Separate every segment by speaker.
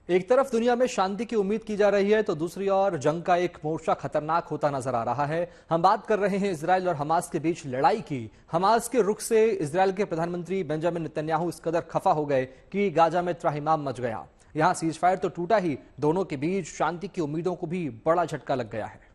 Speaker 1: एक तरफ दुनिया में शांति की उम्मीद की जा रही है तो दूसरी ओर जंग का एक मोर्चा खतरनाक होता नजर आ रहा है। हम बात कर रहे हैं इजराइल और हमास के बीच लड़ाई की। हमास के रुख से इजराइल के प्रधानमंत्री बेंजामिन नेतन्याहू इस कदर खफा हो गए कि गाजा में त्राहिमाम मच गया। यहां सीज फायर तो टूटा ही, दोनों के बीच शांति की उम्मीदों को भी बड़ा झटका लग गया है।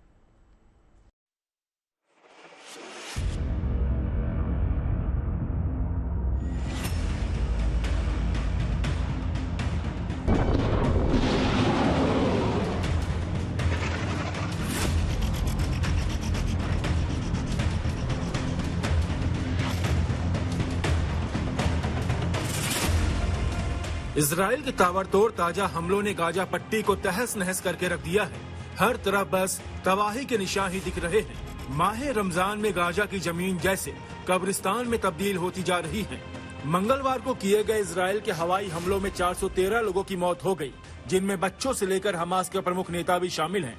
Speaker 2: इजराइल के ताबड़तोड़ ताजा हमलों ने गाजा पट्टी को तहस नहस करके रख दिया है। हर तरफ बस तबाही के निशान ही दिख रहे हैं। माह रमजान में गाजा की जमीन जैसे कब्रिस्तान में तब्दील होती जा रही है। मंगलवार को किए गए इजराइल के हवाई हमलों में 413 लोगों की मौत हो गई, जिनमें बच्चों से लेकर हमास के प्रमुख नेता भी शामिल हैं।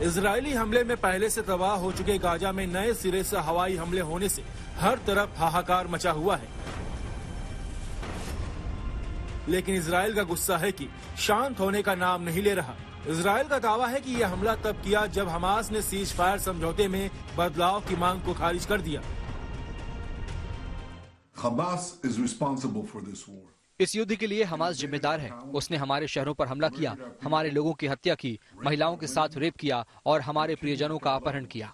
Speaker 2: इजरायली हमले में पहले से तबाह हो चुके गाजा में नए सिरे से हवाई हमले होने से हर तरफ हाहाकार मचा हुआ है। लेकिन इजराइल का गुस्सा है कि शांत होने का नाम नहीं ले रहा। इजराइल का दावा है कि यह हमला तब किया जब हमास ने सीज फायर समझौते में बदलाव की मांग को खारिज कर दिया।
Speaker 3: इस युद्ध के लिए हमास जिम्मेदार है। उसने हमारे शहरों पर हमला किया, हमारे लोगों की हत्या की, महिलाओं के साथ रेप किया और हमारे प्रियजनों का अपहरण किया।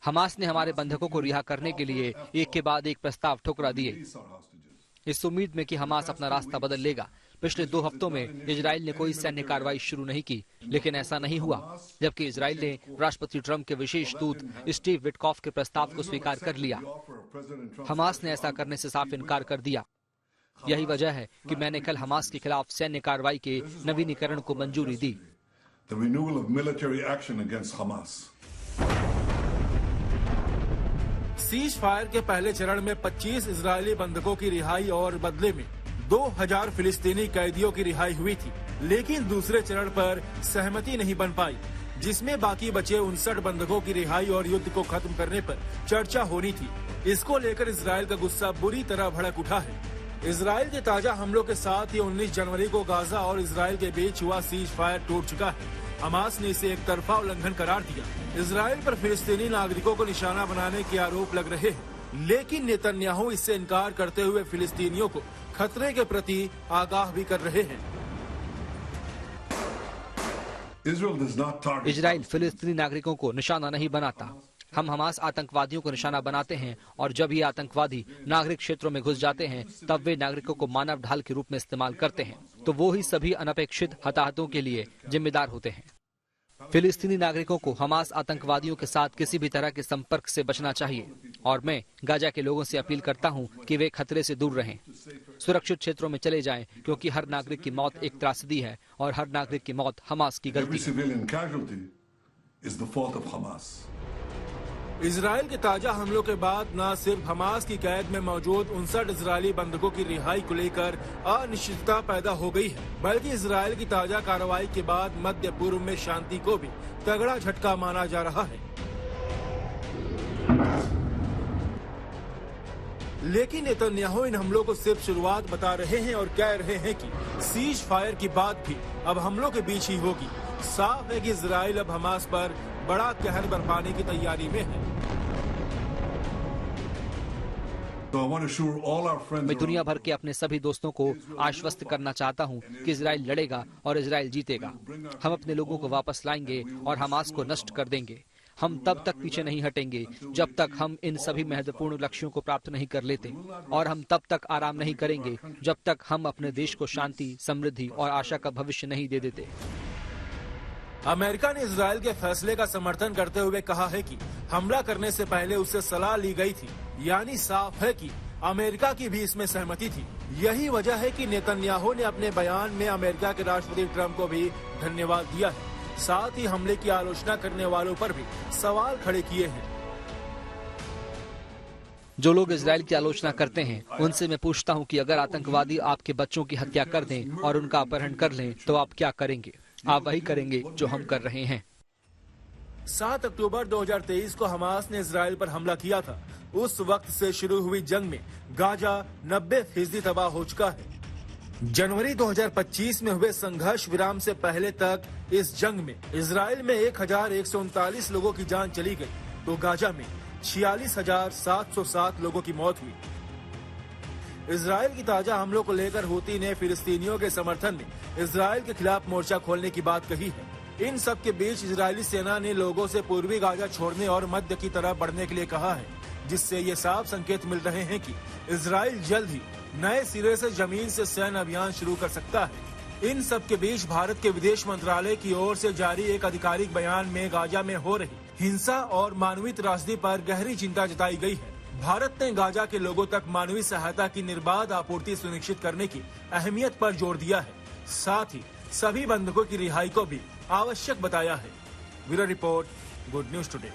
Speaker 3: हमास ने हमारे बंधकों को रिहा करने के लिए एक के बाद एक प्रस्ताव ठुकरा दिए, इस उम्मीद में कि हमास अपना रास्ता बदल लेगा। पिछले 2 हफ्तों में इजराइल ने कोई सैन्य कार्रवाई शुरू नहीं की, लेकिन ऐसा नहीं हुआ। जबकि इजराइल ने राष्ट्रपति ट्रंप के विशेष दूत स्टीव विटकॉफ के प्रस्ताव को स्वीकार कर लिया। हमास ने ऐसा करने से साफ इनकार कर दिया। यही वजह है कि मैंने कल हमास के खिलाफ सैन्य कार्रवाई के नवीनीकरण को मंजूरी दी।
Speaker 2: सीज फायर के पहले चरण में 25 इजरायली बंधकों की रिहाई और बदले में 2000 फिलिस्तीनी कैदियों की रिहाई हुई थी। लेकिन दूसरे चरण पर सहमति नहीं बन पाई, जिसमें बाकी बचे 59 बंधकों की रिहाई और युद्ध को खत्म करने पर चर्चा होनी थी। इसको लेकर इजराइल का गुस्सा बुरी तरह भड़क उठा है। इजराइल के ताजा हमलों के साथ ही 19 जनवरी को गाजा और इजराइल के बीच हुआ सीज फायर टूट चुका है। हमास ने इसे एक तरफा उल्लंघन करार दिया। इजराइल पर फिलिस्तीनी नागरिकों को निशाना बनाने के आरोप लग रहे हैं, लेकिन नेतन्याहू इससे इनकार करते हुए फिलिस्तीनियों को खतरे के प्रति आगाह भी कर रहे हैं।
Speaker 3: इजराइल फिलिस्तीनी नागरिकों को निशाना नहीं बनाता। हम हमास आतंकवादियों को निशाना बनाते हैं और जब ये आतंकवादी नागरिक क्षेत्रों में घुस जाते हैं तब वे नागरिकों को मानव ढाल के रूप में इस्तेमाल करते हैं, तो वो ही सभी अनपेक्षित हताहतों के लिए जिम्मेदार होते हैं। फिलिस्तीनी नागरिकों को हमास आतंकवादियों के साथ किसी भी तरह के संपर्क से बचना चाहिए और मैं गाजा के लोगों से अपील करता हूं कि वे खतरे से दूर रहें, सुरक्षित क्षेत्रों में चले जाएं, क्योंकि हर नागरिक की मौत एक त्रासदी है और हर नागरिक की मौत हमास की गलती है।
Speaker 2: इजराइल के ताजा हमलों के बाद न सिर्फ हमास की कैद में मौजूद 59 इजरायली बंधकों की रिहाई को लेकर अनिश्चितता पैदा हो गई है, बल्कि इजराइल की ताजा कार्रवाई के बाद मध्य पूर्व में शांति को भी तगड़ा झटका माना जा रहा है। लेकिन नेतन्याहू इन हमलों को सिर्फ शुरुआत बता रहे हैं और कह रहे हैं कि सीज फायर की बात भी अब हमलों के बीच ही होगी। साफ है कि इजराइल अब हमास पर बड़ा कहर बरपाने की तैयारी में है।
Speaker 3: मैं दुनिया भर के अपने सभी दोस्तों को आश्वस्त करना चाहता हूं कि इजराइल लड़ेगा और इजराइल जीतेगा। हम अपने लोगों को वापस लाएंगे और हमास को नष्ट कर देंगे। हम तब तक पीछे नहीं हटेंगे जब तक हम इन सभी महत्वपूर्ण लक्ष्यों को प्राप्त नहीं कर लेते, और हम तब तक आराम नहीं करेंगे जब तक हम अपने देश को शांति, समृद्धि और आशा का भविष्य नहीं दे देते।
Speaker 2: अमेरिका ने इजराइल के फैसले का समर्थन करते हुए कहा है कि हमला करने से पहले उससे सलाह ली गई थी, यानी साफ है कि अमेरिका की भी इसमें सहमति थी। यही वजह है कि नेतन्याहू ने अपने बयान में अमेरिका के राष्ट्रपति ट्रंप को भी धन्यवाद दिया है। साथ ही हमले की आलोचना करने वालों पर भी सवाल खड़े किए हैं।
Speaker 3: जो लोग इजराइल की आलोचना करते हैं उनसे मैं पूछता हूं कि अगर आतंकवादी आपके बच्चों की हत्या कर दें और उनका अपहरण कर लें तो आप क्या करेंगे? आप वही करेंगे जो हम कर रहे हैं।
Speaker 2: 7 अक्टूबर 2023 को हमास ने इजराइल पर हमला किया था। उस वक्त से शुरू हुई जंग में गाजा 90% तबाह हो चुका है। जनवरी 2025 में हुए संघर्ष विराम से पहले तक इस जंग में इजराइल में 1139 लोगों की जान चली गई, तो गाजा में 46,707 लोगों की मौत हुई। इजराइल की ताजा हमलों को लेकर हूती ने फिलिस्तीनियों के समर्थन में इजराइल के खिलाफ मोर्चा खोलने की बात कही है। इन सब के बीच इजरायली सेना ने लोगों से पूर्वी गाजा छोड़ने और मध्य की तरफ बढ़ने के लिए कहा है, जिससे ये साफ संकेत मिल रहे हैं कि इजराइल जल्द ही नए सिरे से जमीन से सैन्य अभियान शुरू कर सकता है। इन सब के बीच भारत के विदेश मंत्रालय की ओर से जारी एक आधिकारिक बयान में गाजा में हो रही हिंसा और मानवीय त्रासदी पर गहरी चिंता जताई गई है। भारत ने गाजा के लोगों तक मानवीय सहायता की निर्बाध आपूर्ति सुनिश्चित करने की अहमियत पर जोर दिया है, साथ ही सभी बंधकों की रिहाई को भी आवश्यक बताया है। Bureau report, good news today.